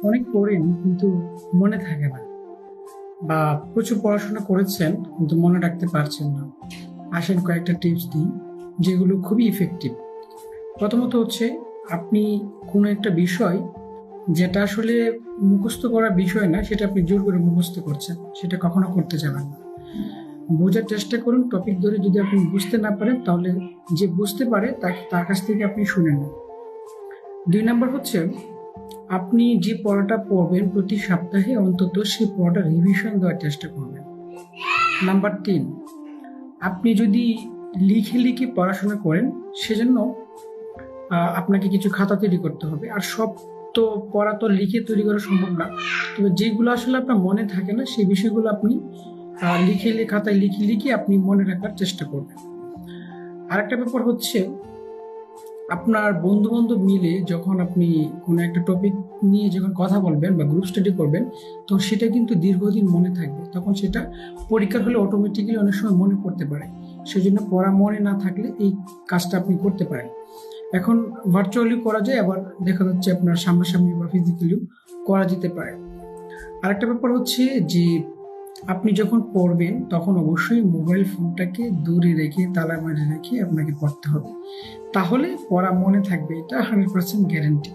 অনেক পড়েন কিন্তু মনে থাকে না, বা প্রচুর পড়াশোনা করেছেন কিন্তু মনে রাখতে পারছেন না। আসেন কয়েকটা টিপস দিই যেগুলো খুবই ইফেক্টিভ। প্রথমত হচ্ছে, আপনি কোনো একটা বিষয় যেটা আসলে মুখস্থ করার বিষয় না, সেটা আপনি জোর করে মুখস্থ করছেন, সেটা কখনো করতে যাবেন না। বোঝার চেষ্টা করুন টপিক ধরে। যদি আপনি বুঝতে না পারেন তাহলে যে বুঝতে পারে তার কাছ থেকে আপনি শুনে নেন। 2 নম্বর হচ্ছে, আপনি যে পড়াটা পড়বেন প্রতি সপ্তাহে অন্তত সেই পড়াটা রিভিশন দেওয়ার চেষ্টা করবেন। নাম্বার 3, আপনি যদি লিখে লিখে পড়াশোনা করেন, সেজন্য আপনাকে কিছু খাতা তৈরি করতে হবে। আর সব তো পড়া তো লিখে তৈরি করা সম্ভব না, তবে যেগুলো আসলে আপনার মনে থাকে না সেই বিষয়গুলো আপনি খাতায় লিখে লিখে আপনি মনে রাখার চেষ্টা করবেন। আরেকটা ব্যাপার হচ্ছে, আপনার বন্ধু বান্ধব মিলে যখন আপনি কোনো একটা টপিক নিয়ে যখন কথা বলবেন বা গ্রুপ স্টাডি করবেন, তখন সেটা কিন্তু দীর্ঘদিন মনে থাকবে। তখন সেটা পরীক্ষার হলে অটোমেটিক্যালি অনেক সময় মনে পড়তে পারে। সেজন্য পড়া মনে না থাকলে এই কাজটা আপনি করতে পারেন। এখন ভার্চুয়ালি করা যায়, আবার দেখা যাচ্ছে আপনার সামনাসামনি বা ফিজিক্যালিও করা যেতে পারে। আরেকটা ব্যাপার হচ্ছে যে, আপনি যখন পড়বেন তখন অবশ্যই মোবাইল ফোনটাকে দূরে রেখে তালা মেরে রেখে আপনাকে পড়তে হবে, তাহলে পড়া মনে থাকবে, এটা 100% গ্যারেন্টি।